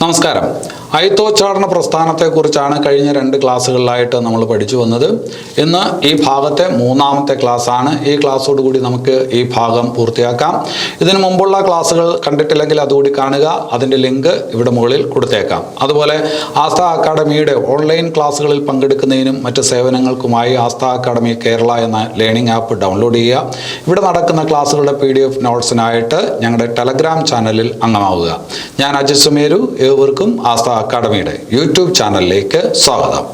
നമസ്കാരം. അയിത്തോച്ചാടന പ്രസ്ഥാനത്തെക്കുറിച്ചാണ് കഴിഞ്ഞ 2 ക്ലാസ്സുകളിലായിട്ട് നമ്മൾ പഠിച്ചു വന്നത്. ഇന്ന് ഈ ഭാഗത്തെ 3ാമത്തെ ക്ലാസ്സാണ്. ഈ ക്ലാസ്സോടുകൂടി നമുക്ക് ഈ ഭാഗം പൂർത്തിയാക്കാം. ഇതിനു മുമ്പുള്ള ക്ലാസ്സുകൾ കണ്ടിട്ടില്ലെങ്കിൽ അതുകൂടി കാണുക. അതിൻ്റെ ലിങ്ക് ഇവിടെ മുകളിൽ കൊടുത്തേക്കാം. അതുപോലെ ആസ്ഥ അക്കാഡമിയുടെ ഓൺലൈൻ ക്ലാസ്സുകളിൽ പങ്കെടുക്കുന്നതിനും മറ്റ് സേവനങ്ങൾക്കുമായി ആസ്ഥ അക്കാഡമി കേരള എന്ന ലേണിംഗ് ആപ്പ് ഡൗൺലോഡ് ചെയ്യുക. ഇവിടെ നടക്കുന്ന ക്ലാസ്സുകളുടെ PDF നോട്ട്സിനായിട്ട് ഞങ്ങളുടെ ടെലഗ്രാം ചാനലിൽ അംഗമാവുക. ഞാൻ അജിത് സുമേരു. ഏവർക്കും ആസ്ഥ അക്കാഡമിയുടെ യൂട്യൂബ് ചാനലിലേക്ക് സ്വാഗതം.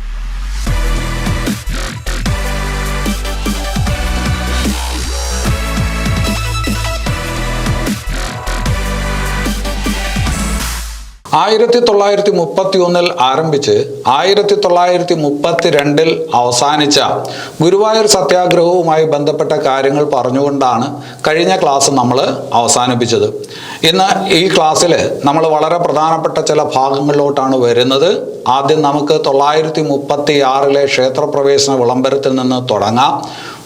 ആയിരത്തി 1931 ആരംഭിച്ച് 1932 അവസാനിച്ച ഗുരുവായൂർ സത്യാഗ്രഹവുമായി ബന്ധപ്പെട്ട കാര്യങ്ങൾ പറഞ്ഞുകൊണ്ടാണ് കഴിഞ്ഞ ക്ലാസ് നമ്മൾ അവസാനിപ്പിച്ചത്. ഇന്ന് ഈ ക്ലാസ്സിൽ നമ്മൾ വളരെ പ്രധാനപ്പെട്ട ചില ഭാഗങ്ങളിലോട്ടാണ് വരുന്നത്. ആദ്യം നമുക്ക് 1936 ക്ഷേത്രപ്രവേശന വിളംബരത്തിൽ നിന്ന് തുടങ്ങാം.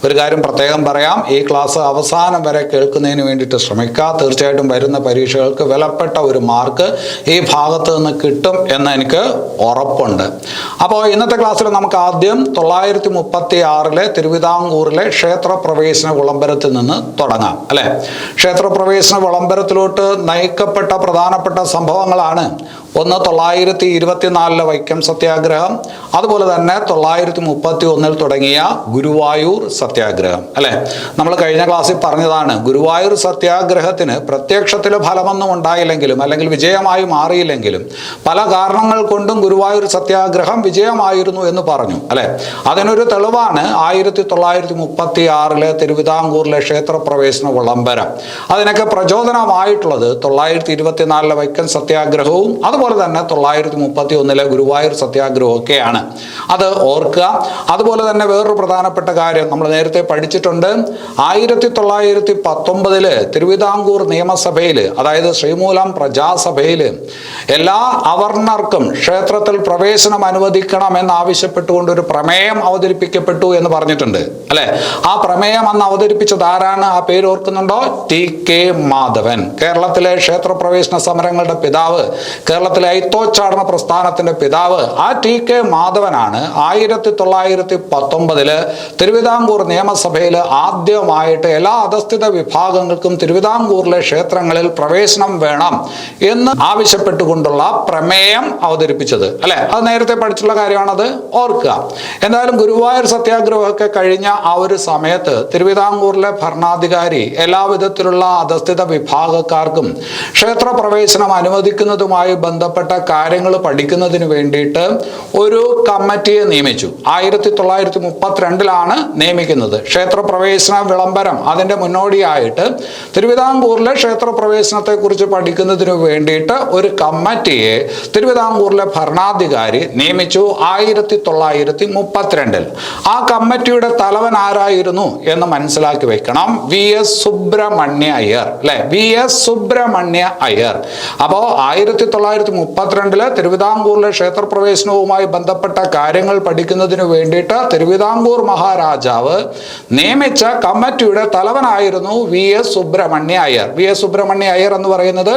ഒരു കാര്യം പ്രത്യേകം പറയാം, ഈ ക്ലാസ് അവസാനം വരെ കേൾക്കുന്നതിന് വേണ്ടിയിട്ട് ശ്രമിക്കുക. തീർച്ചയായിട്ടും വരുന്ന പരീക്ഷകൾക്ക് വിലപ്പെട്ട ഒരു മാർക്ക് ഈ ഭാഗത്ത് നിന്ന് കിട്ടും എന്ന് എനിക്ക് ഉറപ്പുണ്ട്. അപ്പോൾ ഇന്നത്തെ ക്ലാസ്സിൽ നമുക്ക് ആദ്യം 1936 തിരുവിതാംകൂറിലെ ക്ഷേത്രപ്രവേശന വിളംബരത്തിൽ നിന്ന് തുടങ്ങാം അല്ലേ. ക്ഷേത്രപ്രവേശന വിളംബരത്തിലോട്ട് നയിക്കപ്പെട്ട പ്രധാനപ്പെട്ട സംഭവങ്ങളാണ് ഒന്ന് 924 വൈക്കം സത്യാഗ്രഹം, അതുപോലെ തന്നെ 931 തുടങ്ങിയ ഗുരുവായൂർ സത്യാഗ്രഹം അല്ലെ. നമ്മൾ കഴിഞ്ഞ ക്ലാസ്സിൽ പറഞ്ഞതാണ്, ഗുരുവായൂർ സത്യാഗ്രഹത്തിന് പ്രത്യക്ഷത്തിൽ ഫലമൊന്നും ഉണ്ടായില്ലെങ്കിലും അല്ലെങ്കിൽ വിജയമായി മാറിയില്ലെങ്കിലും പല കാരണങ്ങൾ കൊണ്ടും ഗുരുവായൂർ സത്യാഗ്രഹം വിജയമായിരുന്നു എന്ന് പറഞ്ഞു അല്ലെ. അതിനൊരു തെളിവാണ് 1936 തിരുവിതാംകൂറിലെ ക്ഷേത്രപ്രവേശന വിളംബരം. അതിനൊക്കെ പ്രചോദനമായിട്ടുള്ളത് 924 വൈക്കം സത്യാഗ്രഹവും അതുപോലെ തന്നെ 931 ഗുരുവായൂർ സത്യാഗ്രഹവും ഒക്കെയാണ്. അത് ഓർക്കുക. അതുപോലെ തന്നെ വേറൊരു പ്രധാനപ്പെട്ട കാര്യം നമ്മൾ നേരത്തെ പഠിച്ചിട്ടുണ്ട്. 1919 തിരുവിതാംകൂർ നിയമസഭയിൽ, അതായത് ശ്രീമൂലം പ്രജാസഭയിൽ എല്ലാ അവർണർക്കും ക്ഷേത്രത്തിൽ പ്രവേശനം അനുവദിക്കണം എന്നാവശ്യപ്പെട്ടുകൊണ്ട് ഒരു പ്രമേയം അവതരിപ്പിക്കപ്പെട്ടു എന്ന് പറഞ്ഞിട്ടുണ്ട് അല്ലെ. ആ പ്രമേയം അന്ന് അവതരിപ്പിച്ചത് ആരാണ്? ആ പേര് ഓർക്കുന്നുണ്ടോ? TK മാധവൻ. കേരളത്തിലെ ക്ഷേത്രപ്രവേശന സമരങ്ങളുടെ പിതാവ്, കേരളത്തിലെ അയിത്തോച്ചാടന പ്രസ്ഥാനത്തിന്റെ പിതാവ് ആ TK മാധവനാണ് 1919 തിരുവിതാംകൂർ നിയമസഭയിൽ ആദ്യമായിട്ട് എല്ലാ അധസ്ഥിത വിഭാഗങ്ങൾക്കും തിരുവിതാംകൂറിലെ ക്ഷേത്രങ്ങളിൽ പ്രവേശനം വേണം എന്ന് ആവശ്യപ്പെട്ടുകൊണ്ടുള്ള പ്രമേയം അവതരിപ്പിച്ചത് അല്ലെ. അത് നേരത്തെ പഠിച്ചുള്ള കാര്യമാണത്, ഓർക്കുക. എന്തായാലും ഗുരുവായൂർ സത്യാഗ്രഹമൊക്കെ കഴിഞ്ഞ ആ ഒരു സമയത്ത് തിരുവിതാംകൂറിലെ ഭരണാധികാരി എല്ലാവിധത്തിലുള്ള അധസ്ഥിത വിഭാഗക്കാർക്കും ക്ഷേത്രപ്രവേശനം അനുവദിക്കുന്നതുമായി ബന്ധപ്പെട്ട കാര്യങ്ങൾ പഠിക്കുന്നതിന് വേണ്ടിയിട്ട് ഒരു കമ്മിറ്റിയെ നിയമിച്ചു. 1932 നിയമിക്കുന്നത്. ക്ഷേത്രപ്രവേശന വിളംബരം അതിൻ്റെ മുന്നോടിയായിട്ട് തിരുവിതാംകൂറിലെ ക്ഷേത്രപ്രവേശനത്തെ കുറിച്ച് പഠിക്കുന്നതിന് വേണ്ടിയിട്ട് ഒരു കമ്മിറ്റിയെ തിരുവിതാംകൂറിലെ ഭരണാധികാരി നിയമിച്ചു 1932. ആ കമ്മിറ്റിയുടെ തലവൻ ആരായിരുന്നു എന്ന് മനസ്സിലാക്കി വെക്കണം. VS സുബ്രഹ്മണ്യ അയ്യർ അല്ലെ. VS സുബ്രഹ്മണ്യ അയ്യർ. അപ്പോൾ 1932 തിരുവിതാംകൂറിലെ ക്ഷേത്രപ്രവേശനവുമായി ബന്ധപ്പെട്ട കാര്യങ്ങൾ പഠിക്കുന്നതിന് വേണ്ടിയിട്ട് തിരുവിതാംകൂർ മഹാരാജാവ് നിയമിച്ച കമ്മിറ്റിയുടെ തലവനായിരുന്നു VS സുബ്രഹ്മണ്യ അയ്യർ. VS സുബ്രഹ്മണ്യ അയ്യർ എന്ന് പറയുന്നത്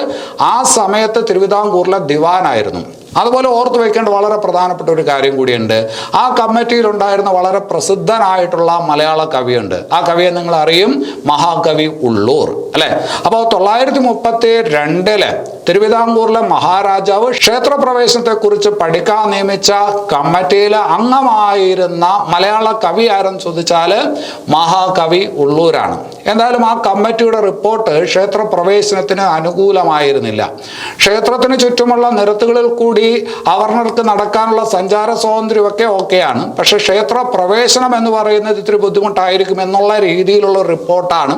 ആ സമയത്ത് തിരുവിതാംകൂറിലെ ദിവാനായിരുന്നു. അതുപോലെ ഓർത്തു വെക്കേണ്ട വളരെ പ്രധാനപ്പെട്ട ഒരു കാര്യം കൂടിയുണ്ട്. ആ കമ്മിറ്റിയിൽ ഉണ്ടായിരുന്ന വളരെ പ്രസിദ്ധനായിട്ടുള്ള മലയാള കവിയുണ്ട്. ആ കവിയെ നിങ്ങൾ അറിയും, മഹാകവി ഉള്ളൂർ അല്ലെ. അപ്പോൾ 932 തിരുവിതാംകൂറിലെ മഹാരാജാവ് ക്ഷേത്രപ്രവേശനത്തെ കുറിച്ച് പഠിക്കാൻ നിയമിച്ച കമ്മിറ്റിയിലെ അംഗമായിരുന്ന മലയാള കവി ആരെന്ന് ചോദിച്ചാൽ മഹാകവി ഉള്ളൂരാണ്. എന്തായാലും ആ കമ്മിറ്റിയുടെ റിപ്പോർട്ട് ക്ഷേത്രപ്രവേശനത്തിന് അനുകൂലമായിരുന്നില്ല. ക്ഷേത്രത്തിന് ചുറ്റുമുള്ള നിരത്തുകളിൽ കൂടി അവർണർക്ക് നടക്കാനുള്ള സഞ്ചാര സ്വാതന്ത്ര്യമൊക്കെ ഓക്കെയാണ്, പക്ഷെ ക്ഷേത്ര പ്രവേശനം എന്ന് പറയുന്നത് ഇത്തിരി ബുദ്ധിമുട്ടായിരിക്കും എന്നുള്ള രീതിയിലുള്ള റിപ്പോർട്ടാണ്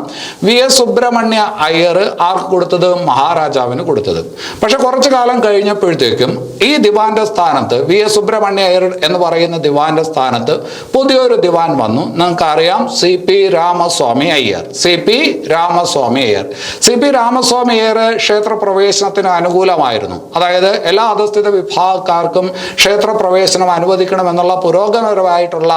VS സുബ്രഹ്മണ്യ അയ്യർ ആർക്ക് കൊടുത്തത്? മഹാരാജാവിന് കൊടുത്തത്. പക്ഷെ കുറച്ചു കാലം കഴിഞ്ഞപ്പോഴത്തേക്കും ഈ ദിവാന്റെ സ്ഥാനത്ത്, VS സുബ്രഹ്മണ്യ അയ്യർ എന്ന് പറയുന്ന ദിവാന്റെ സ്ഥാനത്ത് പുതിയൊരു ദിവാൻ വന്നു. നിങ്ങൾക്കറിയാം, CP രാമസ്വാമി അയ്യർ. CP രാമസ്വാമി അയ്യർ ക്ഷേത്രപ്രവേശനത്തിന് അനുകൂലമായിരുന്നു. അതായത് എല്ലാ അധസ്ഥിത വിഭാഗക്കാർക്കും ക്ഷേത്രപ്രവേശനം അനുവദിക്കണമെന്നുള്ള പുരോഗമനപരമായിട്ടുള്ള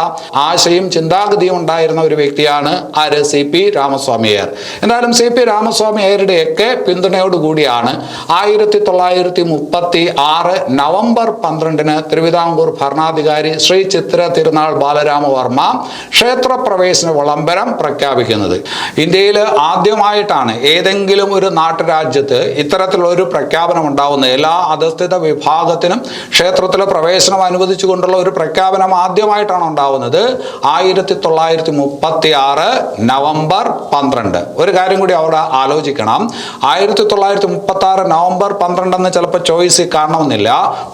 ആശയും ചിന്താഗതിയും ഉണ്ടായിരുന്ന ഒരു വ്യക്തിയാണ് ആര്? CP രാമസ്വാമി അയ്യർ. എന്തായാലും CP രാമസ്വാമി അയ്യരുടെയൊക്കെ പിന്തുണയോടുകൂടിയാണ് 1936 നവംബർ 12 തിരുവിതാംകൂർ ഭരണാധികാരി ശ്രീ ചിത്ര തിരുനാൾ ബാലരാമവർമ്മ ക്ഷേത്രപ്രവേശന വിളംബരം പ്രഖ്യാപിക്കുന്നത്. ഇന്ത്യയിൽ ആദ്യമായിട്ടാണ് ഏതെങ്കിലും ഒരു നാട്ടുരാജ്യത്ത് ഇത്തരത്തിലുള്ള ഒരു പ്രഖ്യാപനം ഉണ്ടാവുന്നത്. എല്ലാ അധസ്ഥിത വിഭാഗത്തിനും ക്ഷേത്രത്തിലെ പ്രവേശനം അനുവദിച്ചുകൊണ്ടുള്ള ഒരു പ്രഖ്യാപനം ആദ്യമായിട്ടാണ് ഉണ്ടാവുന്നത് 1936 നവംബർ 12. ഒരു കാര്യം കൂടി അവിടെ ആലോചിക്കണം. 1936 നവംബർ 12 എന്ന് ചിലപ്പോൾ ചോയ്സ് കാണണമെന്നില്ല.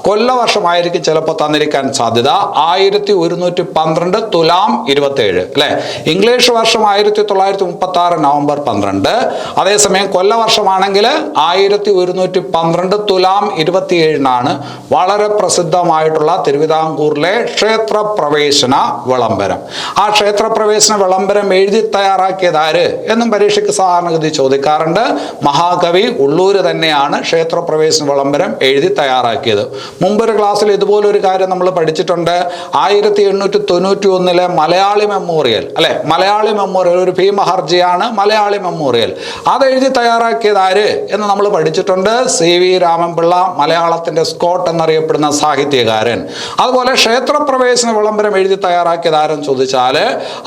കൊല്ലവർഷമായിരിക്കും ചിലപ്പോൾ തന്നിരിക്കാൻ സാധ്യത. 1112 തുലാം 27 അല്ലെ. ഇംഗ്ലീഷ് വർഷം 1936 നവംബർ 12. അതേസമയം കൊല്ലവർഷമാണെങ്കിൽ 1112 തുലാം 27 വളരെ പ്രസിദ്ധമായിട്ടുള്ള തിരുവിതാംകൂറിലെ ക്ഷേത്രപ്രവേശന വിളംബരം. ആ ക്ഷേത്രപ്രവേശന വിളംബരം എഴുതി തയ്യാറാക്കിയത് ആര് എന്നും പരീക്ഷയ്ക്ക് സാധാരണഗതി ചോദിക്കാറുണ്ട്. മഹാകവി ഉള്ളൂര് തന്നെയാണ് ക്ഷേത്രപ്രവേശന വിളംബരം എഴുതി തയ്യാറാക്കിയത്. മുമ്പൊരു ക്ലാസ്സിൽ ഇതുപോലൊരു കാര്യം നമ്മൾ പഠിച്ചിട്ടുണ്ട്. 1891 മലയാളി മെമ്മോറിയൽ അല്ലെ, മലയാളി മെമ്മോറിയൽ ഒരു ഭീമഹർജിയാണ് മലയാളി മെമ്മോറിയൽ. അത് എഴുതി തയ്യാറാക്കിയത് ആര് എന്ന് നമ്മൾ പഠിച്ചിട്ടുണ്ട്. CV രാമൻപിള്ള, മലയാളത്തിന്റെ സ്കോട്ട് എന്നറിയപ്പെടുന്ന സാഹിത്യകാരൻ. അതുപോലെ ക്ഷേത്രപ്രവേശന വിളംബരം എഴുതി തയ്യാറാക്കിയത് ആരെന്ന് ചോദിച്ചാൽ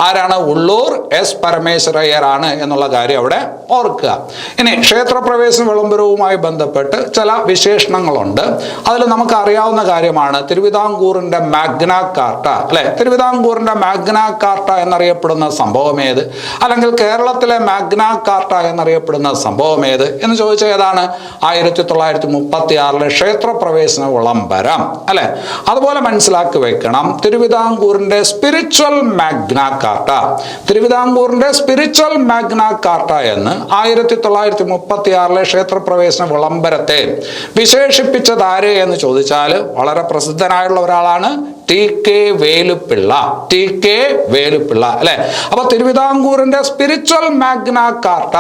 ആരാണ്? ഉള്ളൂർ S പരമേശ്വര അയ്യർ ആണ് എന്നുള്ള കാര്യം അവിടെ ഓർക്കുക. ഇനി ക്ഷേത്രപ്രവേശന വിളംബരവുമായി ബന്ധപ്പെട്ട് ചില വിശേഷണങ്ങളുണ്ട്. അതിൽ നമുക്ക് അറിയാവുന്ന കാര്യമാണ് തിരുവിതാംകൂറിന്റെ മാഗ്ന കാർട്ട അല്ലെ. തിരുവിതാംകൂറിന്റെ മാഗ്ന കാർട്ട എന്നറിയപ്പെടുന്ന സംഭവം ഏത്? അല്ലെങ്കിൽ കേരളത്തിലെ മാഗ്ന കാർട്ട എന്നറിയപ്പെടുന്ന സംഭവം ഏത് എന്ന് ചോദിച്ചാൽ ഏതാണ്? 1936 ക്ഷേത്രപ്രവേശന വിളംബരം അല്ലെ. അതുപോലെ മനസ്സിലാക്കി വെക്കണം തിരുവിതാംകൂറിന്റെ സ്പിരിച്വൽ മാഗ്ന കാർട്ട. തിരുവിതാംകൂറിന്റെ സ്പിരിച്വൽ മാഗ്ന കാർട്ട എന്ന് 1936 ക്ഷേത്രപ്രവേശന വിളംബരത്തെ വിശേഷിപ്പിച്ചത് ആര് എന്ന് ചോദിച്ചാൽ വളരെ പ്രസിദ്ധനായുള്ള ഒരാളാണ് TK വേലുപ്പിള്ള. TK വേലുപ്പിള്ള അല്ലെ. അപ്പൊ തിരുവിതാംകൂറിന്റെ സ്പിരിച്വൽ മാഗ്ന കാർട്ട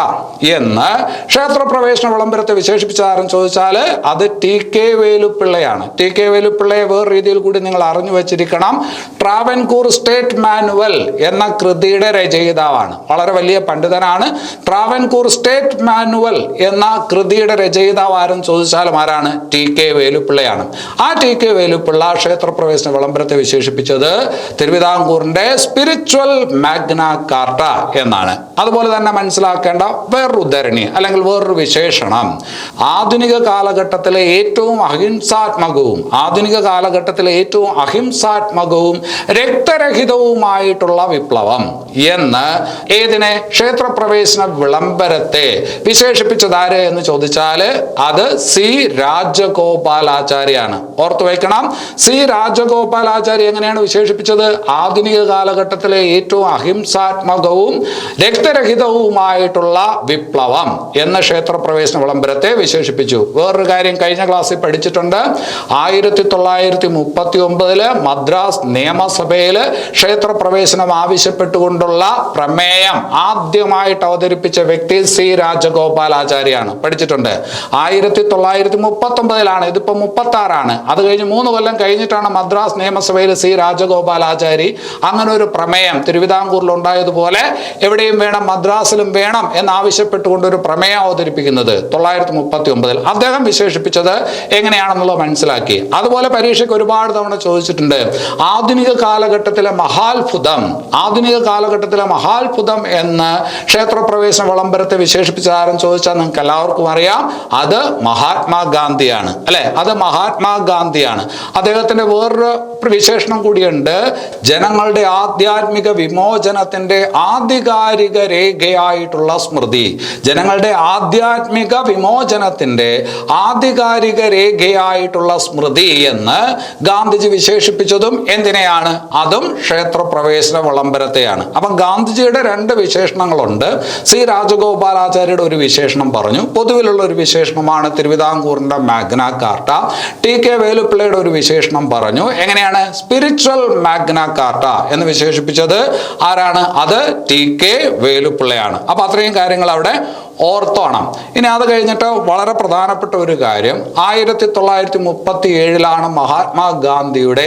എന്ന് ക്ഷേത്രപ്രവേശന വിളംബരത്തെ വിശേഷിപ്പിച്ചാരെന്ന് ചോദിച്ചാൽ അത് TK വേലുപ്പിള്ളയാണ്. TK വേലുപ്പിള്ളയെ വേറെ രീതിയിൽ കൂടി നിങ്ങൾ അറിഞ്ഞു വെച്ചിരിക്കണം. ട്രാവൻകൂർ സ്റ്റേറ്റ് മാനുവൽ എന്ന കൃതിയുടെ രചയിതാവാണ്. വളരെ വലിയ പണ്ഡിതനാണ്. ട്രാവൻകൂർ സ്റ്റേറ്റ് മാനുവൽ എന്ന കൃതിയുടെ രചയിതാവ് ആരെന്ന് ചോദിച്ചാലും ആരാണ്? TK വേലുപ്പിള്ളയാണ്. ആ TK വേലുപ്പിള്ള ക്ഷേത്രപ്രവേശന വിളംബരത്തെ വിശേഷിപ്പിച്ചത് തിരുവിതാംകൂറിന്റെ സ്പിരിച്വൽ മാഗ്ന കാർട്ട എന്നാണ്. അതുപോലെ തന്നെ മനസ്സിലാക്കേണ്ട വേറൊരു ഉദ്ധരണി അല്ലെങ്കിൽ വേറൊരു വിശേഷണം, ആധുനിക കാലഘട്ടത്തിലെ ഏറ്റവും അഹിംസാത്മകവും രക്തരഹിതവുമായിട്ടുള്ള വിപ്ലവം എന്ന് ഏതിനെ? ക്ഷേത്രപ്രവേശന വിളംബരത്തെ വിശേഷിപ്പിച്ചതാര് എന്ന് ചോദിച്ചാൽ അത് C രാജഗോപാലാചാര്യാണ്. ഓർത്തു വയ്ക്കണം. C രാജഗോപാലാചാര്യ എങ്ങനെയാണ് വിശേഷിപ്പിച്ചത്? ആധുനിക കാലഘട്ടത്തിലെ ഏറ്റവും അഹിംസാത്മകവും രക്തരഹിതവുമായിട്ടുള്ള വിപ്ലവം എന്ന ക്ഷേത്രപ്രവേശന വിളംബരത്തെ വിശേഷിപ്പിച്ചു. വേറൊരു കാര്യം കഴിഞ്ഞ ക്ലാസ്സിൽ പഠിച്ചിട്ടുണ്ട്. 1939 മദ്രാസ് നിയമസഭയിൽ ക്ഷേത്രപ്രവേശനം ആവശ്യപ്പെട്ടുകൊണ്ടുള്ള പ്രമേയം ആദ്യമായിട്ട് അവതരിപ്പിച്ച വ്യക്തി C രാജഗോപാലാചാര്യാണ്. പഠിച്ചിട്ടുണ്ട്. 1939 ഇതിപ്പോ 36. അത് കഴിഞ്ഞ് 3 കൊല്ലം കഴിഞ്ഞിട്ടാണ് മദ്രാസ് നിയമസഭയിൽ C രാജഗോപാലാചാരി അങ്ങനെ ഒരു പ്രമേയം തിരുവിതാംകൂറിൽ ഉണ്ടായതുപോലെ എവിടെയും വേണം, മദ്രാസിലും വേണം എന്നാവശ്യപ്പെട്ടുകൊണ്ട് ഒരു പ്രമേയം അവതരിപ്പിക്കുന്നത് 1939. അദ്ദേഹം വിശേഷിപ്പിച്ചത് എങ്ങനെയാണെന്നുള്ളത് മനസ്സിലാക്കി. അതുപോലെ പരീക്ഷയ്ക്ക് ഒരുപാട് തവണ ചോദിച്ചിട്ടുണ്ട്. ആധുനിക കാലഘട്ടത്തിലെ മഹാത്ഭുതം എന്ന് ക്ഷേത്രപ്രവേശന വിളംബരത്തെ വിശേഷിപ്പിച്ചതാരെന്ന് ചോദിച്ചാൽ നിങ്ങൾക്ക് എല്ലാവർക്കും അറിയാം. അത് മഹാത്മാഗാന്ധിയാണ് അല്ലെ. അത് മഹാത്മാഗാന്ധിയാണ്. അദ്ദേഹത്തിന്റെ വേറൊരു വിശേഷണം കൂടിയുണ്ട്. ജനങ്ങളുടെ ആധ്യാത്മിക വിമോചനത്തിന്റെ ആധികാരിക രേഖയായിട്ടുള്ള സ്മൃതി. ജനങ്ങളുടെ ആധ്യാത്മിക വിമോചനത്തിന്റെ ആധികാരിക രേഖയായിട്ടുള്ള സ്മൃതി എന്ന് ഗാന്ധിജി വിശേഷിപ്പിച്ചതും എന്തിനെയാണ്? അതും ക്ഷേത്രപ്രവേശന വിളംബരത്തെയാണ്. അപ്പം ഗാന്ധിജിയുടെ 2 വിശേഷണങ്ങളുണ്ട്. C രാജഗോപാലാചാര്യയുടെ ഒരു വിശേഷണം പറഞ്ഞു. പൊതുവിലുള്ള ഒരു വിശേഷണമാണ് തിരുവിതാംകൂറിന്റെ മാഗ്ന കാർട്ട. TK വേലുപ്പിള്ളയുടെ ഒരു വിശേഷണം പറഞ്ഞു. എങ്ങനെയാണ്? സ്പിരിച്വൽ മാഗ്ന കാർട്ട എന്ന് വിശേഷിപ്പിച്ചത് ആരാണ്? അത് TK വേലുപ്പിള്ളയാണ്. അപ്പൊ അത്രയും കാര്യങ്ങൾ അവിടെ ഓർത്തോണം. ഇനി അത് കഴിഞ്ഞിട്ട് വളരെ പ്രധാനപ്പെട്ട ഒരു കാര്യം, 1937 മഹാത്മാഗാന്ധിയുടെ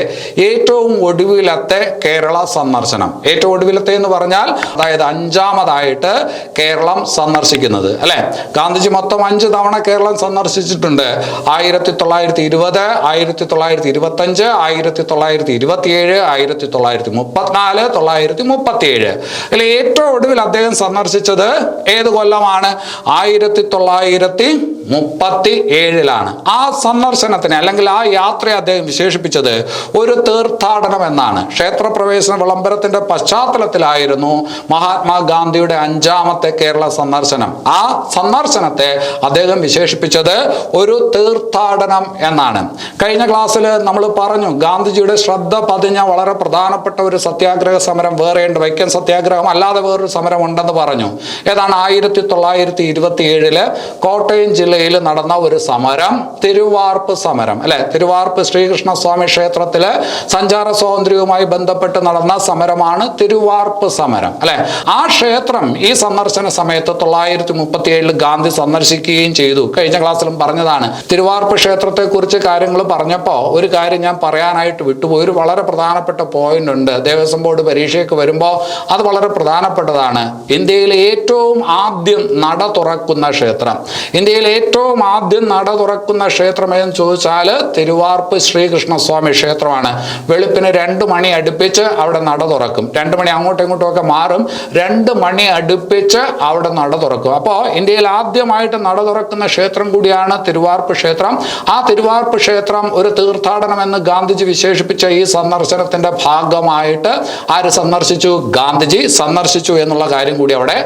ഏറ്റവും ഒടുവിലത്തെ കേരള സന്ദർശനം. ഏറ്റവും ഒടുവിലത്തെ എന്ന് പറഞ്ഞാൽ അതായത് 5ാമതായിട്ട് കേരളം സന്ദർശിക്കുന്നത്, അല്ലെ? ഗാന്ധിജി മൊത്തം 5 തവണ കേരളം സന്ദർശിച്ചിട്ടുണ്ട്. 1920, 1925, 1927, 1934, 1937. അതിൽ ഏറ്റവും ഒടുവിൽ അദ്ദേഹം സന്ദർശിച്ചത് ഏത് കൊല്ലമാണ്? 1937. ആ സന്ദർശനത്തിന് അല്ലെങ്കിൽ ആ യാത്രയെ അദ്ദേഹം വിശേഷിപ്പിച്ചത് ഒരു തീർത്ഥാടനം എന്നാണ്. ക്ഷേത്രപ്രവേശന വിളംബരത്തിന്റെ പശ്ചാത്തലത്തിലായിരുന്നു മഹാത്മാഗാന്ധിയുടെ 5ാമത്തെ കേരള സന്ദർശനം. ആ സന്ദർശനത്തെ അദ്ദേഹം വിശേഷിപ്പിച്ചത് ഒരു തീർത്ഥാടനം എന്നാണ്. കഴിഞ്ഞ ക്ലാസ്സിൽ നമ്മൾ പറഞ്ഞു, ഗാന്ധിജിയുടെ ശ്രദ്ധ പതിഞ്ഞ വളരെ പ്രധാനപ്പെട്ട ഒരു സത്യാഗ്രഹ സമരം വേറെയുണ്ട്. വൈക്കം സത്യാഗ്രഹം അല്ലാതെ വേറൊരു സമരം ഉണ്ടെന്ന് പറഞ്ഞു. ഏതാണ്? 1927 കോട്ടയം ജില്ലയിൽ നടന്ന ഒരു സമരം, തിരുവാർപ്പ് സമരം, അല്ലെ? തിരുവാർപ്പ് ശ്രീകൃഷ്ണസ്വാമി ക്ഷേത്രത്തില് സഞ്ചാര സ്വാതന്ത്ര്യവുമായി ബന്ധപ്പെട്ട് നടന്ന സമരമാണ് തിരുവാർപ്പ് സമരം, അല്ലെ? ആ ക്ഷേത്രം ഈ സന്ദർശന സമയത്ത് 1937 ഗാന്ധി സന്ദർശിക്കുകയും ചെയ്തു. കഴിഞ്ഞ ക്ലാസ്സിലും പറഞ്ഞതാണ്. തിരുവാർപ്പ് ക്ഷേത്രത്തെ കുറിച്ച് കാര്യങ്ങൾ പറഞ്ഞപ്പോൾ ഒരു കാര്യം ഞാൻ പറയാനായിട്ട് വിട്ടുപോയി. ഒരു വളരെ പ്രധാനപ്പെട്ട പോയിന്റ് ഉണ്ട്. ദേവസ്വം ബോർഡ് പരീക്ഷയ്ക്ക് വരുമ്പോൾ അത് വളരെ പ്രധാനപ്പെട്ടതാണ്. ഇന്ത്യയിലെ ഏറ്റവും ആദ്യം നട തുറക്കുന്ന ക്ഷേത്രം, ഇന്ത്യയിൽ ഏറ്റവും ആദ്യം നട തുറക്കുന്ന ക്ഷേത്രം എന്ന് ചോദിച്ചാൽ തിരുവാർപ്പ് ശ്രീകൃഷ്ണസ്വാമി ക്ഷേത്രമാണ്. വെളുപ്പിന് 2 മണി അടുപ്പിച്ച് അവിടെ നട തുറക്കും. 2 മണി അങ്ങോട്ടും ഇങ്ങോട്ടും ഒക്കെ മാറും. 2 മണി അടുപ്പിച്ച് അവിടെ നട തുറക്കും. അപ്പോൾ ഇന്ത്യയിൽ ആദ്യമായിട്ട് നട തുറക്കുന്ന ക്ഷേത്രം കൂടിയാണ് തിരുവാർപ്പ് ക്ഷേത്രം. ആ തിരുവാർപ്പ് ക്ഷേത്രം ഒരു തീർത്ഥാടനം എന്ന് ഗാന്ധിജി വിശേഷിപ്പിച്ച ഈ സന്ദർശനത്തിന്റെ ഭാഗമായിട്ട് ആര് സന്ദർശിച്ചു? ഗാന്ധിജി സന്ദർശിച്ചു എന്നുള്ള കാര്യം കൂടി അവിടെ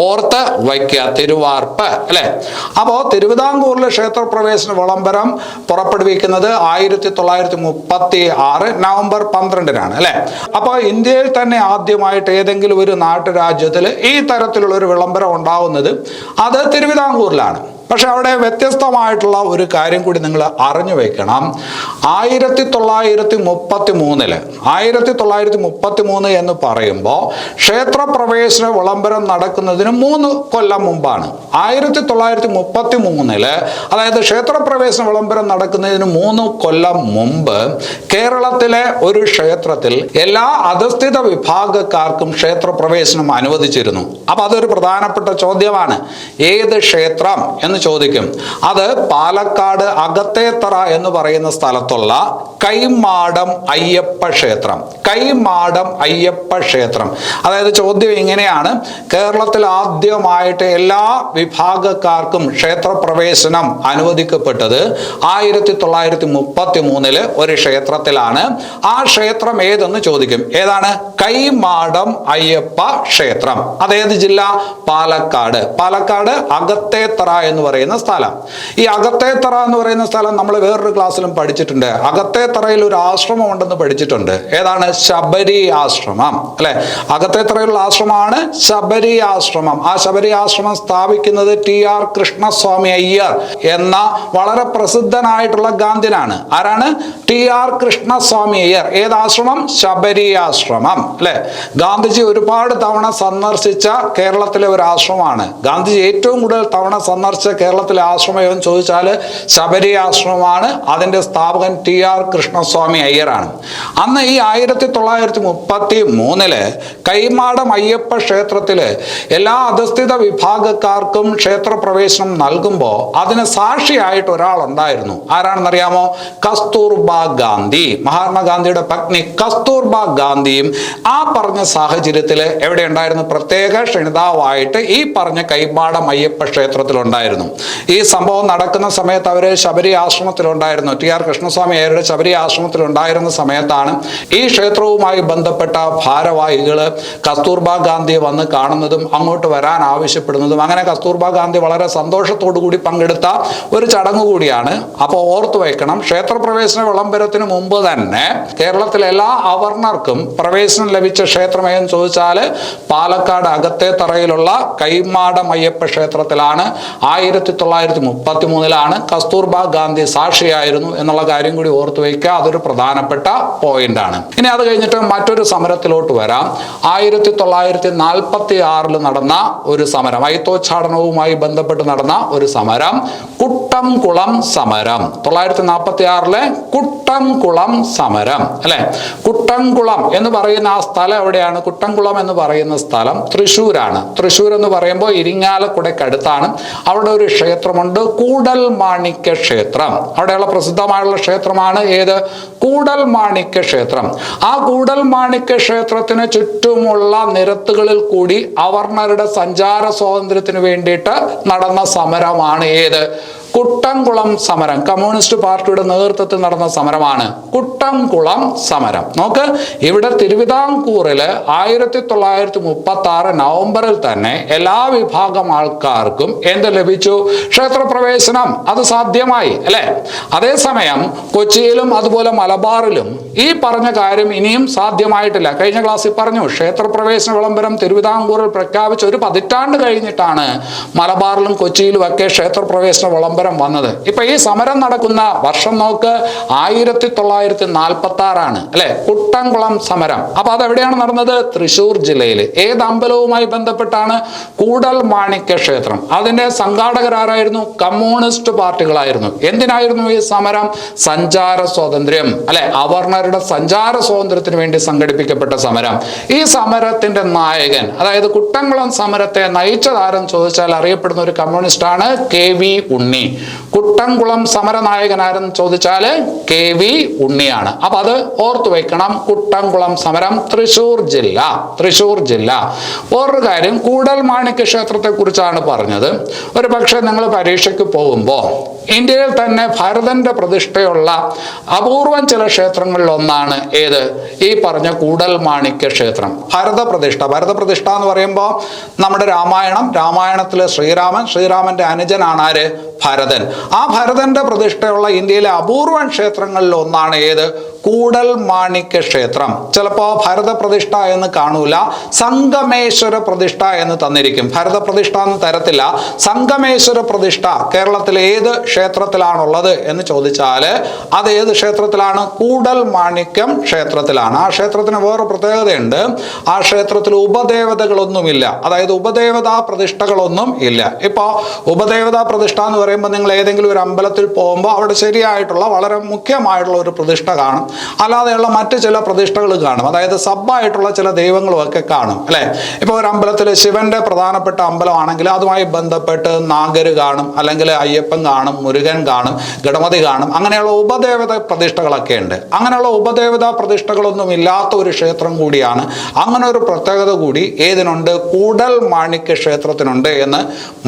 ഓർത്ത് വയ്ക്കുക. തിരുവാർപ്പ്, അല്ലെ? അപ്പോ തിരുവിതാംകൂറിലെ ക്ഷേത്രപ്രവേശന വിളംബരം പുറപ്പെടുവിക്കുന്നത് 1936 നവംബർ 12-നാണ്, അല്ലെ? അപ്പോൾ ഇന്ത്യയിൽ തന്നെ ആദ്യമായിട്ട് ഏതെങ്കിലും ഒരു നാട്ടുരാജ്യത്തിൽ ഈ തരത്തിലുള്ള ഒരു വിളംബരം ഉണ്ടാവുന്നത് അത് തിരുവിതാംകൂറിലാണ്. പക്ഷെ അവിടെ വ്യത്യസ്തമായിട്ടുള്ള ഒരു കാര്യം കൂടി നിങ്ങൾ അറിഞ്ഞു വെക്കണം. 1933 എന്ന് പറയുമ്പോൾ ക്ഷേത്രപ്രവേശന വിളംബരം നടക്കുന്നതിന് 3 കൊല്ലം മുമ്പാണ്. 1933 അതായത് ക്ഷേത്രപ്രവേശന വിളംബരം നടക്കുന്നതിന് 3 കൊല്ലം മുമ്പ് കേരളത്തിലെ ഒരു ക്ഷേത്രത്തിൽ എല്ലാ അധസ്ഥിത വിഭാഗക്കാർക്കും ക്ഷേത്രപ്രവേശനം അനുവദിച്ചിരുന്നു. അപ്പൊ അതൊരു പ്രധാനപ്പെട്ട ചോദ്യമാണ്. ഏത് ക്ഷേത്രം എന്ന് ചോദിക്കും. അത് പാലക്കാട് അകത്തേത്തറ എന്ന് പറയുന്ന സ്ഥലത്തുള്ള കൈമാടം അയ്യപ്പ ക്ഷേത്രം. കൈമാടം അയ്യപ്പ ക്ഷേത്രം. അതായത് ചോദ്യം ഇങ്ങനെയാണ്: കേരളത്തിൽ ആദ്യമായിട്ട് എല്ലാ വിഭാഗക്കാർക്കും ക്ഷേത്രപ്രവേശനം അനുവദിക്കപ്പെട്ടത് 1933 ഒരു ക്ഷേത്രത്തിലാണ്. ആ ക്ഷേത്രം ഏതെന്ന് ചോദിക്കും. ഏതാണ്? കൈമാടം അയ്യപ്പ ക്ഷേത്രം. അതേത് ജില്ല? പാലക്കാട്. പാലക്കാട് അകത്തേത്തറ എന്ന് പറയുന്ന സ്ഥലം. ഈ അകത്തേത്തറ എന്ന് പറയുന്ന സ്ഥലം നമ്മൾ വേറൊരു ക്ലാസ്സിലും പഠിച്ചിട്ടുണ്ട്. അകത്തേത്തറയിൽ ഒരു ആശ്രമം ഉണ്ടെന്ന് പഠിച്ചിട്ടുണ്ട്. ഏതാണ്? ശബരി ആശ്രമം, അല്ലെ? അകത്തേത്തറയിലുള്ള ആശ്രമമാണ് ശബരി ആശ്രമം. ആ ശബരി ആശ്രമം സ്ഥാപിക്കുന്നത് TR കൃഷ്ണസ്വാമി അയ്യർ എന്ന വളരെ പ്രസിദ്ധനായിട്ടുള്ള ഗാന്ധിയനാണ്. ആരാണ്? TR കൃഷ്ണസ്വാമി അയ്യർ. ഏത് ആശ്രമം? ശബരി ആശ്രമം, അല്ലെ? ഗാന്ധിജി ഒരുപാട് തവണ സന്ദർശിച്ച കേരളത്തിലെ ഒരു ആശ്രമമാണ്. ഗാന്ധിജി ഏറ്റവും കൂടുതൽ തവണ സന്ദർശിച്ച കേരളത്തിലെ ആശ്രമം എന്ന് ചോദിച്ചാൽ ശബരി ആശ്രമമാണ്. അതിന്റെ സ്ഥാപകൻ TR കൃഷ്ണസ്വാമി അയ്യറാണ്. അന്ന് ഈ 1933 കൈമാടം അയ്യപ്പ ക്ഷേത്രത്തില് എല്ലാ അധസ്ഥിത വിഭാഗക്കാർക്കും ക്ഷേത്രപ്രവേശനം നൽകുമ്പോൾ അതിന് സാക്ഷിയായിട്ട് ഒരാളുണ്ടായിരുന്നു. ആരാണെന്നറിയാമോ? കസ്തൂർബ ഗാന്ധി. മഹാത്മാഗാന്ധിയുടെ പത്നി കസ്തൂർബ ഗാന്ധിയും ആ പറഞ്ഞ സാഹചര്യത്തിൽ എവിടെ ഉണ്ടായിരുന്നു? പ്രത്യേക ക്ഷണിതാവായിട്ട് ഈ പറഞ്ഞ കൈമാടം അയ്യപ്പ ക്ഷേത്രത്തിലുണ്ടായിരുന്നു. ഈ സംഭവം നടക്കുന്ന സമയത്ത് അവര് ശബരി ആശ്രമത്തിലുണ്ടായിരുന്നു. TR കൃഷ്ണസ്വാമി അയ്യരുടെ ശബരി ആശ്രമത്തിലുണ്ടായിരുന്ന സമയത്താണ് ഈ ക്ഷേത്രവുമായി ബന്ധപ്പെട്ട ഭാരവാഹികൾ കസ്തൂർബ ഗാന്ധിയെ വന്ന് കാണുന്നതും അങ്ങോട്ട് വരാൻ ആവശ്യപ്പെടുന്നതും. അങ്ങനെ കസ്തൂർബ ഗാന്ധി വളരെ സന്തോഷത്തോടു കൂടി പങ്കെടുത്ത ഒരു ചടങ്ങ് കൂടിയാണ്. അപ്പോൾ ഓർത്തു വയ്ക്കണം, ക്ഷേത്രപ്രവേശന വിളംബരത്തിന് മുമ്പ് തന്നെ കേരളത്തിലെ എല്ലാ അവർണർക്കും പ്രവേശനം ലഭിച്ച ക്ഷേത്രം എന്ന് ചോദിച്ചാൽ പാലക്കാട് അകത്തേത്തറയിലുള്ള കൈമാടം അയ്യപ്പ ക്ഷേത്രത്തിലാണ്. 1933 കസ്തൂർബ ഗാന്ധി സാക്ഷിയായിരുന്നു എന്നുള്ള കാര്യം കൂടി ഓർത്തു വയ്ക്കുക. അതൊരു പ്രധാനപ്പെട്ട പോയിന്റ് ആണ്. ഇനി അത് കഴിഞ്ഞിട്ട് മറ്റൊരു സമരത്തിലോട്ട് വരാം. 1946 നടന്ന ഒരു സമരം, അയിത്തോച്ചാടനവുമായി ബന്ധപ്പെട്ട് നടന്ന ഒരു സമരം, കുട്ടംകുളം സമരം. 1946 കുട്ടംകുളം സമരം അല്ലെ. കുട്ടംകുളം എന്ന് പറയുന്ന ആ സ്ഥലം എവിടെയാണ്? കുട്ടംകുളം എന്ന് പറയുന്ന സ്ഥലം തൃശ്ശൂരാണ്. തൃശ്ശൂർ എന്ന് പറയുമ്പോൾ ഇരിങ്ങാലക്കുടയ്ക്കടുത്താണ്. അവിടെ ഒരു ക്ഷേത്രമുണ്ട്, കൂടൽ മാണിക്യ ക്ഷേത്രം. അവിടെയുള്ള പ്രസിദ്ധമായുള്ള ക്ഷേത്രമാണ് ഏത്? കൂടൽ മാണിക്യ ക്ഷേത്രം. ആ കൂടൽ മാണിക്യ ക്ഷേത്രത്തിന് ചുറ്റുമുള്ള നിരത്തുകളിൽ കൂടി അവർണരുടെ സഞ്ചാര സ്വാതന്ത്ര്യത്തിന് വേണ്ടിയിട്ട് നടന്ന സമരമാണ് ഏത്? കുട്ടംകുളം സമരം. കമ്മ്യൂണിസ്റ്റ് പാർട്ടിയുടെ നേതൃത്വത്തിൽ നടന്ന സമരമാണ് കുട്ടംകുളം സമരം. നോക്ക്, ഇവിടെ തിരുവിതാംകൂറില് 1936 നവംബറിൽ തന്നെ എല്ലാ വിഭാഗം ആൾക്കാർക്കും എന്ത് ലഭിച്ചു? ക്ഷേത്രപ്രവേശനം. അത് സാധ്യമായി അല്ലെ. അതേസമയം കൊച്ചിയിലും അതുപോലെ മലബാറിലും ഈ പറഞ്ഞ കാര്യം ഇനിയും സാധ്യമായിട്ടില്ല. കഴിഞ്ഞ ക്ലാസ്സിൽ പറഞ്ഞു, ക്ഷേത്രപ്രവേശന വിളംബരം തിരുവിതാംകൂറിൽ പ്രഖ്യാപിച്ച ഒരു പതിറ്റാണ്ട് കഴിഞ്ഞിട്ടാണ് മലബാറിലും കൊച്ചിയിലും ഒക്കെ ക്ഷേത്രപ്രവേശന വിളംബരം വന്നത്. ഇപ്പൊ ഈ സമരം നടക്കുന്ന വർഷം നോക്ക്, 1946 അല്ലെ, കുട്ടംകുളം സമരം. അപ്പൊ അതെവിടെയാണ് നടന്നത്? തൃശ്ശൂർ ജില്ലയിൽ. ഏത് അമ്പലവുമായി ബന്ധപ്പെട്ടാണ്? കൂടൽ മാണിക്യ ക്ഷേത്രം. അതിന്റെ സംഘാടകരാരായിരുന്നു? കമ്മ്യൂണിസ്റ്റ് പാർട്ടികളായിരുന്നു. എന്തിനായിരുന്നു ഈ സമരം? സഞ്ചാര സ്വാതന്ത്ര്യം അല്ലെ, അവർണരുടെ സഞ്ചാര സ്വാതന്ത്ര്യത്തിന് വേണ്ടി സംഘടിപ്പിക്കപ്പെട്ട സമരം. ഈ സമരത്തിന്റെ നായകൻ, അതായത് കുട്ടംകുളം സമരത്തെ നയിച്ചതാരെന്ന് ചോദിച്ചാൽ അറിയപ്പെടുന്ന ഒരു കമ്മ്യൂണിസ്റ്റാണ് KV ഉണ്ണി. കുട്ടംകുളം സമരനായകൻ ആരെന്ന് ചോദിച്ചാല് KV ഉണ്ണിയാണ്. അപ്പൊ അത് ഓർത്തു വെക്കണം. കുട്ടംകുളം സമരം, തൃശ്ശൂർ ജില്ല. തൃശ്ശൂർ ജില്ല. വേറൊരു കാര്യം, കൂടൽ മാണിക്യ ക്ഷേത്രത്തെ കുറിച്ചാണ് പറഞ്ഞത്. ഒരു പക്ഷെ നിങ്ങൾ പരീക്ഷയ്ക്ക് പോകുമ്പോൾ ഇന്ത്യയിൽ തന്നെ ഭരതന്റെ പ്രതിഷ്ഠയുള്ള അപൂർവം ചില ക്ഷേത്രങ്ങളിൽ ഒന്നാണ് ഏത്? ഈ പറഞ്ഞ കൂടൽ മാണിക്യ ക്ഷേത്രം. ഭരതപ്രതിഷ്ഠ എന്ന് പറയുമ്പോൾ നമ്മുടെ രാമായണത്തിലെ ശ്രീരാമന്റെ അനുജനാണ് ആര്? ഭരതൻ. ആ ഭരതന്റെ പ്രതിഷ്ഠയുള്ള ഇന്ത്യയിലെ അപൂർവം ക്ഷേത്രങ്ങളിൽ ഒന്നാണ് ഏത്? കൂടൽ മാണിക്യ ക്ഷേത്രം. ചിലപ്പോ ഭരത പ്രതിഷ്ഠ എന്ന് കാണൂല, സംഗമേശ്വര പ്രതിഷ്ഠ എന്ന് തന്നിരിക്കും. ഭരത പ്രതിഷ്ഠ എന്ന് തരത്തില്ല. സംഗമേശ്വര പ്രതിഷ്ഠ കേരളത്തിലെ ഏത് ക്ഷേത്രത്തിലാണുള്ളത് എന്ന് ചോദിച്ചാല് അത് ഏത് ക്ഷേത്രത്തിലാണ്? കൂടൽ മാണിക്യം ക്ഷേത്രത്തിലാണ്. ആ ക്ഷേത്രത്തിന് വേറെ പ്രത്യേകതയുണ്ട്. ആ ക്ഷേത്രത്തിൽ ഉപദേവതകളൊന്നുമില്ല, അതായത് ഉപദേവതാ പ്രതിഷ്ഠകളൊന്നും ഇല്ല. ഇപ്പൊ ഉപദേവതാ പ്രതിഷ്ഠ എന്ന് പറയുമ്പോൾ നിങ്ങൾ ഏതെങ്കിലും ഒരു അമ്പലത്തിൽ പോകുമ്പോൾ അവിടെ ശരിയായിട്ടുള്ള വളരെ മുഖ്യമായിട്ടുള്ള ഒരു പ്രതിഷ്ഠ കാണും. അല്ലാതെയുള്ള മറ്റ് ചില പ്രതിഷ്ഠകൾ കാണും, അതായത് സബ്ബായിട്ടുള്ള ചില ദൈവങ്ങളും ഒക്കെ കാണും അല്ലെ. ഇപ്പൊ ഒരു അമ്പലത്തിൽ ശിവന്റെ പ്രധാനപ്പെട്ട അമ്പലമാണെങ്കിൽ അതുമായി ബന്ധപ്പെട്ട് നാഗര് കാണും, അല്ലെങ്കിൽ അയ്യപ്പൻ കാണും, മുരുകൻ കാണും, ഗണപതി കാണും. അങ്ങനെയുള്ള ഉപദേവത പ്രതിഷ്ഠകളൊക്കെ ഉണ്ട്. അങ്ങനെയുള്ള ഉപദേവതാ പ്രതിഷ്ഠകളൊന്നും ഇല്ലാത്ത ഒരു ക്ഷേത്രം കൂടിയാണ്. അങ്ങനെ ഒരു പ്രത്യേകത കൂടി ഏതിനുണ്ട്? കൂടൽ മാണിക്യ ക്ഷേത്രത്തിനുണ്ട് എന്ന്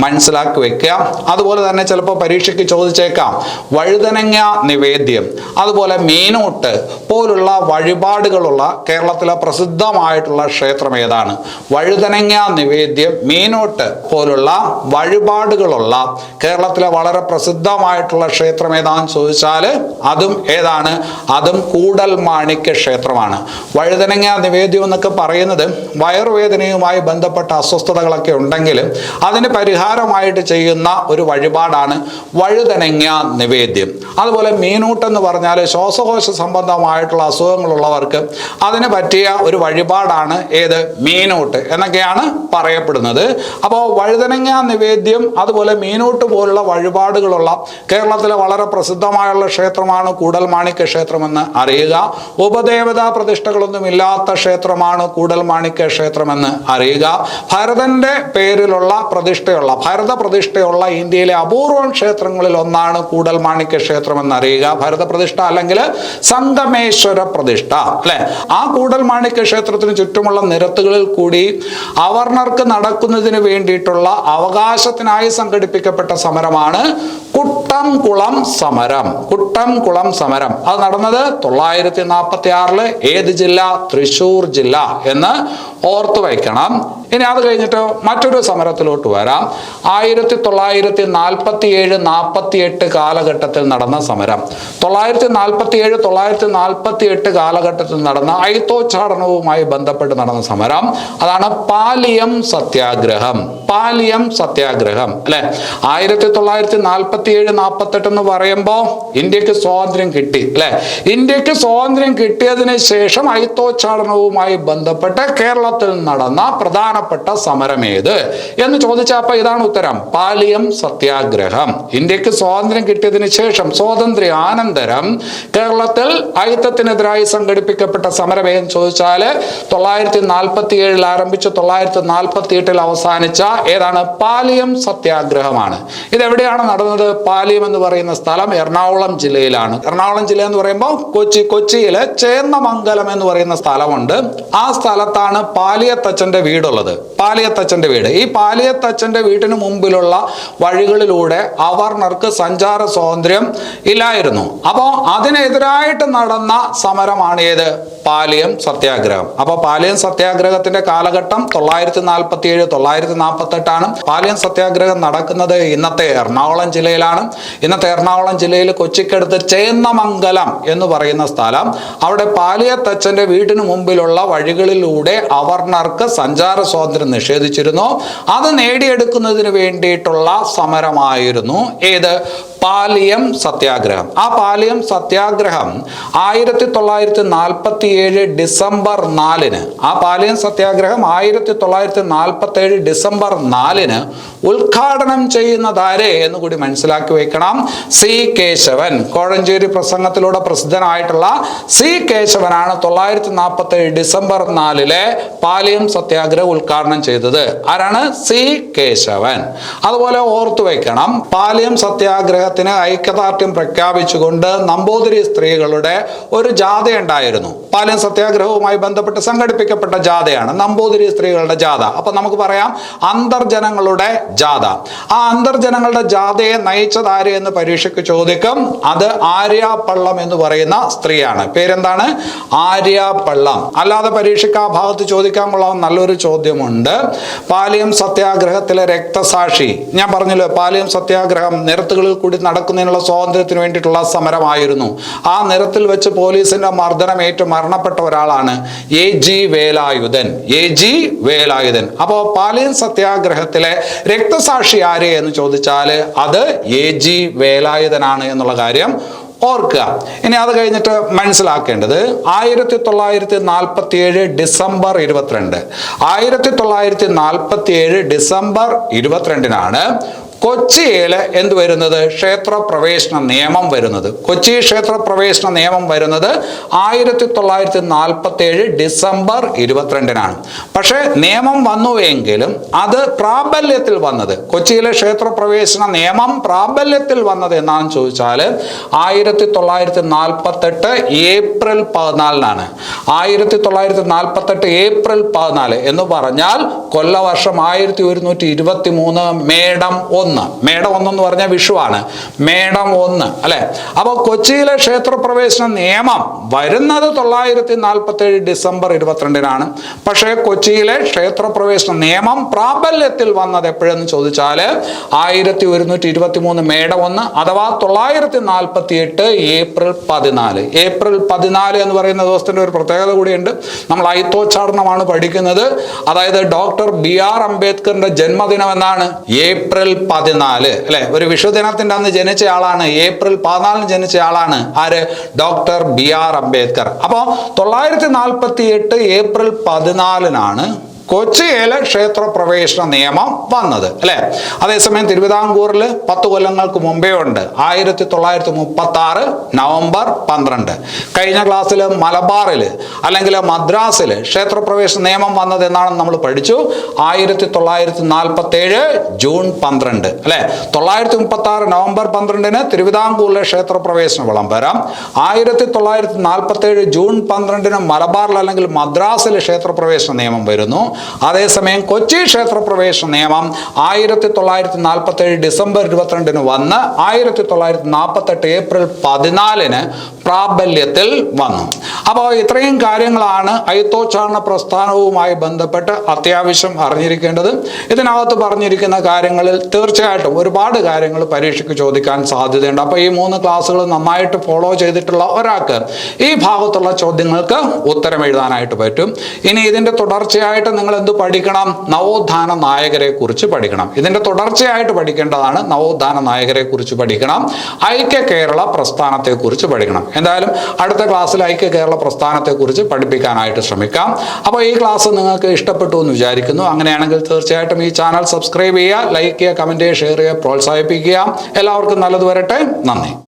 മനസ്സിലാക്കി വെക്കുക. അതുപോലെ തന്നെ ചിലപ്പോൾ പരീക്ഷയ്ക്ക് ചോദിച്ചേക്കാം, വഴുതനങ്ങ നിവേദ്യം, അതുപോലെ മീനൂട്ട് പോലുള്ള വഴിപാടുകളുള്ള കേരളത്തിലെ പ്രസിദ്ധമായിട്ടുള്ള ക്ഷേത്രം ഏതാണ്? വഴുതനങ്ങ നിവേദ്യം, മീനൂട്ട് പോലുള്ള വഴിപാടുകളുള്ള കേരളത്തിലെ വളരെ പ്രസിദ്ധമായിട്ടുള്ള ക്ഷേത്രം ഏതാണെന്ന് ചോദിച്ചാൽ അതും ഏതാണ്? അതും കൂടൽ മാണിക്യ ക്ഷേത്രമാണ്. വഴുതനങ്ങ നിവേദ്യം എന്നൊക്കെ പറയുന്നത് വയറുവേദനയുമായി ബന്ധപ്പെട്ട അസ്വസ്ഥതകളൊക്കെ ഉണ്ടെങ്കിൽ അതിന് പരിഹാരമായിട്ട് ചെയ്യുന്ന ഒരു വഴിപാടാണ് വഴുതനങ്ങ നിവേദ്യം. അതുപോലെ മീനൂട്ട് എന്ന് പറഞ്ഞാൽ ശ്വാസകോശ സംബന്ധമായിട്ടുള്ള അസുഖങ്ങളുള്ളവർക്ക് അതിന് പറ്റിയ ഒരു വഴിപാടാണ് ഏത്? മീനൂട്ട് എന്നൊക്കെയാണ് പറയപ്പെടുന്നത്. അപ്പോൾ വഴുതനങ്ങ നിവേദ്യം, അതുപോലെ മീനൂട്ട് പോലുള്ള വഴിപാടുകളുള്ള കേരളത്തിലെ വളരെ പ്രസിദ്ധമായുള്ള ക്ഷേത്രമാണ് കൂടൽ മാണിക്യ ക്ഷേത്രമെന്ന് അറിയുക. ഉപദേവതാ പ്രതിഷ്ഠകളൊന്നും ഇല്ലാത്ത ക്ഷേത്രമാണ് കൂടൽ മാണിക്യ ക്ഷേത്രമെന്ന് അറിയുക. ഭരതന്റെ പേരിലുള്ള പ്രതിഷ്ഠയുള്ള, ഭരത പ്രതിഷ്ഠയുള്ള ഇന്ത്യയിലെ അപൂർവം ക്ഷേത്രങ്ങളിൽ ഒന്നാണ് കൂടൽ മാണിക്യ ക്ഷേത്രമെന്ന് അറിയുക. ഭരത പ്രതിഷ്ഠ അല്ലെങ്കിൽ സംഗമേശ്വര പ്രതിഷ്ഠ അല്ലെ. ആ കൂടൽ മാണിക്യ ക്ഷേത്രത്തിന് ചുറ്റുമുള്ള നിരത്തുകളിൽ കൂടി അവർണർക്ക് നടക്കുന്നതിന് വേണ്ടിയിട്ടുള്ള അവകാശത്തിനായി സംഘടിപ്പിക്കപ്പെട്ട സമരമാണ് കുട്ടംകുളം സമരം. കുട്ടംകുളം സമരം അത് നടന്നത് 946 ഏത് ജില്ല? തൃശ്ശൂർ ജില്ല എന്ന് ഓർത്തു വയ്ക്കണം. ഇനി അത് കഴിഞ്ഞിട്ട് മറ്റൊരു സമരത്തിലോട്ട് വരാം. 1947-48 കാലഘട്ടത്തിൽ നടന്ന സമരം. 947-948 കാലഘട്ടത്തിൽ നടന്ന അയിത്തോച്ചാടനവുമായി ബന്ധപ്പെട്ട് നടന്ന സമരം അതാണ് പാലിയം സത്യാഗ്രഹം. പാലിയം സത്യാഗ്രഹം അല്ലെ. 1947-48 എന്ന് പറയുമ്പോൾ ഇന്ത്യക്ക് സ്വാതന്ത്ര്യം കിട്ടി അല്ലെ. ഇന്ത്യക്ക് സ്വാതന്ത്ര്യം കിട്ടിയതിന് ശേഷം അയിത്തോച്ചാടനവുമായി ബന്ധപ്പെട്ട് കേരളത്തിൽ നടന്ന പ്രധാനപ്പെട്ട സമരം ഏത് എന്ന് ചോദിച്ചപ്പോൾ ഇതാണ് ഉത്തരം, പാലിയം സത്യാഗ്രഹം. ഇന്ത്യക്ക് സ്വാതന്ത്ര്യം കിട്ടിയതിന് ശേഷം സ്വാതന്ത്ര്യാനന്തരം കേരളത്തിൽ അയിത്തത്തിനെതിരായി സംഘടിപ്പിക്കപ്പെട്ട സമരം ഏതെന്ന് ചോദിച്ചാൽ 947 ആരംഭിച്ച് 948 അവസാനിച്ച ഏതാണ്? പാലിയം സത്യാഗ്രഹമാണ്. ഇതെവിടെയാണ് നടന്നത്? പാലിയം എന്ന് പറയുന്ന സ്ഥലം എറണാകുളം ജില്ലയിലാണ്. എറണാകുളം ജില്ല എന്ന് പറയുമ്പോൾ കൊച്ചിയിലെ ചേന്നമംഗലം എന്ന് പറയുന്ന സ്ഥലമുണ്ട്. ആ സ്ഥലത്താണ് പാലിയത്തച്ഛന്റെ വീടുള്ളത്. പാലിയത്തച്ഛന്റെ വീട്. ഈ പാലിയത്തച്ഛന്റെ വീട്ടിന് മുമ്പിലുള്ള വഴികളിലൂടെ അവർണർക്ക് സഞ്ചാര സ്വാതന്ത്ര്യം ഇല്ലായിരുന്നു. അപ്പോൾ അതിനെതിരായിട്ട് നടന്ന സമരമാണ് ഏത്? പാലിയം സത്യാഗ്രഹം. അപ്പൊ പാലിയം സത്യാഗ്രഹത്തിന്റെ കാലഘട്ടം 947-948 ആണ്. പാലിയം സത്യാഗ്രഹം നടക്കുന്നത് ഇന്നത്തെ എറണാകുളം ജില്ലയിലാണ്. ഇന്നത്തെ എറണാകുളം ജില്ലയിൽ കൊച്ചിക്കടുത്ത് ചേന്നമംഗലം എന്ന് പറയുന്ന സ്ഥലം, അവിടെ പാലിയത്തച്ഛന്റെ വീടിന് മുമ്പിലുള്ള വഴികളിലൂടെ അവർണർക്ക് സഞ്ചാര സ്വാതന്ത്ര്യം നിഷേധിച്ചിരുന്നു. അത് നേടിയെടുക്കുന്നതിന് വേണ്ടിയിട്ടുള്ള സമരമായിരുന്നു ഏത്? പാലിയം സത്യാഗ്രഹം. ആ പാലിയം സത്യാഗ്രഹം 1947 ഡിസംബർ 4 ആ പാലിയം സത്യാഗ്രഹം 1947 ഡിസംബർ 4 ഉദ്ഘാടനം ചെയ്യുന്നതാരെ എന്ന് കൂടി മനസ്സിലാക്കി വെക്കണം. സി കേശവൻ. കോഴഞ്ചേരി പ്രസംഗത്തിലൂടെ പ്രസിദ്ധനായിട്ടുള്ള സി കേശവനാണ് 947 ഡിസംബർ 4 പാലിയം സത്യാഗ്രഹം ഉദ്ഘാടനം ചെയ്തത്. ആരാണ്? സി കേശവൻ. അതുപോലെ ഓർത്തു വെക്കണം, പാലിയം സത്യാഗ്രഹത്തിന് ഐക്യദാർഢ്യം പ്രഖ്യാപിച്ചുകൊണ്ട് നമ്പൂതിരി സ്ത്രീകളുടെ ഒരു ജാഥ ഉണ്ടായിരുന്നു. പാലിയം സത്യാഗ്രഹവുമായി ബന്ധപ്പെട്ട് സംഘടിപ്പിക്കപ്പെട്ട ജാഥയാണ് നമ്പൂതിരി സ്ത്രീകളുടെ ജാഥ. അപ്പൊ നമുക്ക് പറയാം അന്തർജനങ്ങളുടെ ജാഥ. ആ അന്തർജനങ്ങളുടെ ജാഥയെ നയിച്ചതാര് എന്ന് പരീക്ഷയ്ക്ക് ചോദിക്കും. അത് ആര്യ പള്ളം എന്ന് പറയുന്ന സ്ത്രീയാണ്. പേരെന്താണ്? ആര്യ പള്ളം. അല്ലാതെ പരീക്ഷയ്ക്ക് ആ ഭാഗത്ത് ചോദിക്കാൻ കൊള്ളാവുന്ന നല്ലൊരു ചോദ്യമുണ്ട്. പാലിയം സത്യാഗ്രഹത്തിലെ രക്തസാക്ഷി, ഞാൻ പറഞ്ഞല്ലോ പാലിയം സത്യാഗ്രഹം നിരത്തുകളിൽ കൂടി നടക്കുന്നതിനുള്ള സ്വാതന്ത്ര്യത്തിന് വേണ്ടിയിട്ടുള്ള സമരമായിരുന്നു. ആ നിരത്തിൽ വെച്ച് പോലീസിന്റെ മർദ്ദനമേറ്റ് മരണപ്പെട്ട ഒരാളാണ് AG വേലായുധൻ. AG വേലായുധൻ. അപ്പോ പാലിയം സത്യാഗ്രഹത്തിലെ രക്തസാക്ഷി ആര് എന്ന് ചോദിച്ചാൽ അത് AG വേലായുധനാണ് എന്നുള്ള കാര്യം ഓർക്കുക. ഇനി അത് കഴിഞ്ഞിട്ട് മനസ്സിലാക്കേണ്ടത് 1947 ഡിസംബർ 22 1947 ഡിസംബർ 22 കൊച്ചിയിൽ എന്ത് വരുന്നത്? ക്ഷേത്ര പ്രവേശന നിയമം വരുന്നത്. കൊച്ചി ക്ഷേത്ര പ്രവേശന നിയമം വരുന്നത് 1947 ഡിസംബർ 22 പക്ഷേ നിയമം വന്നുവെങ്കിലും അത് പ്രാബല്യത്തിൽ വന്നത്, കൊച്ചിയിലെ ക്ഷേത്ര പ്രവേശന നിയമം പ്രാബല്യത്തിൽ വന്നത് എന്നാണെന്ന് ചോദിച്ചാൽ 1948 ഏപ്രിൽ 14 1948 ഏപ്രിൽ 14 എന്ന് പറഞ്ഞാൽ കൊല്ലവർഷം 1123 മേടം 1. മേടം 1 എന്ന് പറഞ്ഞാൽ വിഷുവാണ്. മേടം 1 അല്ലെ. അപ്പൊ കൊച്ചിയിലെ ക്ഷേത്രപ്രവേശന നിയമം വരുന്നത് 947 ഡിസംബർ 22 പക്ഷേ കൊച്ചിയിലെ ക്ഷേത്രപ്രവേശന നിയമം പ്രാബല്യത്തിൽ വന്നത് എപ്പോഴെന്ന് ചോദിച്ചാൽ 1123 മേടം 1 അഥവാ 948 ഏപ്രിൽ 14. ഏപ്രിൽ 14 എന്ന് പറയുന്ന ദിവസത്തിന്റെ ഒരു പ്രത്യേകത കൂടിയുണ്ട്. നമ്മൾ അയിത്തോച്ചാടനമാണ് പഠിക്കുന്നത്. അതായത് ഡോക്ടർ BR അംബേദ്കറിന്റെ ജന്മദിനം എന്നാണ് ഏപ്രിൽ 14 അല്ലെ. ഒരു വിഷുദിനത്തിന്റെ അന്ന് ജനിച്ച ആളാണ്, ഏപ്രിൽ 14 ജനിച്ച ആളാണ് ആര്? Doctor BR Ambedkar. അപ്പോ 948 ഏപ്രിൽ 14 കൊച്ചിയിലെ ക്ഷേത്ര പ്രവേശന നിയമം വന്നത് അല്ലെ. അതേസമയം തിരുവിതാംകൂറിൽ 10 കൊല്ലങ്ങൾക്ക് മുമ്പേ ഉണ്ട്, 1936 നവംബർ 12. കഴിഞ്ഞ ക്ലാസ്സിൽ മലബാറിൽ അല്ലെങ്കിൽ മദ്രാസിൽ ക്ഷേത്രപ്രവേശന നിയമം വന്നത് എന്നാണെന്ന് നമ്മൾ പഠിച്ചു. 1947 ജൂൺ 12 അല്ലെ. 936 നവംബർ 12 തിരുവിതാംകൂറിലെ ക്ഷേത്രപ്രവേശന വിളംബരം. 1947 ജൂൺ 12 മലബാറിൽ അല്ലെങ്കിൽ മദ്രാസിൽ ക്ഷേത്രപ്രവേശന നിയമം വരുന്നു. അതേസമയം കൊച്ചി ക്ഷേത്രപ്രവേശന നിയമം 1947 ഡിസംബർ 22 വന്ന് 1948 ഏപ്രിൽ 14 പ്രാബല്യത്തിൽ വന്നു. അപ്പോൾ ഇത്രയും കാര്യങ്ങളാണ് അയിത്തോച്ചാരണ പ്രസ്ഥാനവുമായി ബന്ധപ്പെട്ട് അത്യാവശ്യം അറിഞ്ഞിരിക്കേണ്ടത്. ഇതിനകത്ത് പറഞ്ഞിരിക്കുന്ന കാര്യങ്ങളിൽ തീർച്ചയായിട്ടും ഒരുപാട് കാര്യങ്ങൾ പരീക്ഷയ്ക്ക് ചോദിക്കാൻ സാധ്യതയുണ്ട്. അപ്പോൾ ഈ 3 ക്ലാസ്സുകൾ നന്നായിട്ട് ഫോളോ ചെയ്തിട്ടുള്ള ഒരാൾക്ക് ഈ ഭാഗത്തുള്ള ചോദ്യങ്ങൾക്ക് ഉത്തരം എഴുതാനായിട്ട് പറ്റും. ഇനി ഇതിന്റെ തുടർച്ചയായിട്ട് നിങ്ങൾ എന്ത് പഠിക്കണം? നവോത്ഥാന നായകരെ കുറിച്ച് പഠിക്കണം. ഇതിന്റെ തുടർച്ചയായിട്ട് പഠിക്കേണ്ടതാണ് നവോത്ഥാന നായകരെ കുറിച്ച് പഠിക്കണം. ഐക്യ കേരള പ്രസ്ഥാനത്തെ കുറിച്ച് പഠിക്കണം. എന്തായാലും അടുത്ത ക്ലാസ്സിൽ ഐക്യ കേരള പ്രസ്ഥാനത്തെ കുറിച്ച് പഠിപ്പിക്കാനായിട്ട് ശ്രമിക്കാം. അപ്പോൾ ഈ ക്ലാസ് നിങ്ങൾക്ക് ഇഷ്ടപ്പെട്ടു എന്ന് വിചാരിക്കുന്നു. അങ്ങനെയാണെങ്കിൽ തീർച്ചയായിട്ടും ഈ ചാനൽ സബ്സ്ക്രൈബ് ചെയ്യുക, ലൈക്ക് ചെയ്യുക, കമന്റ് ചെയ്യുക, ഷെയർ ചെയ്യുക, പ്രോത്സാഹിപ്പിക്കുക. എല്ലാവർക്കും നല്ലത് വരട്ടെ. നന്ദി.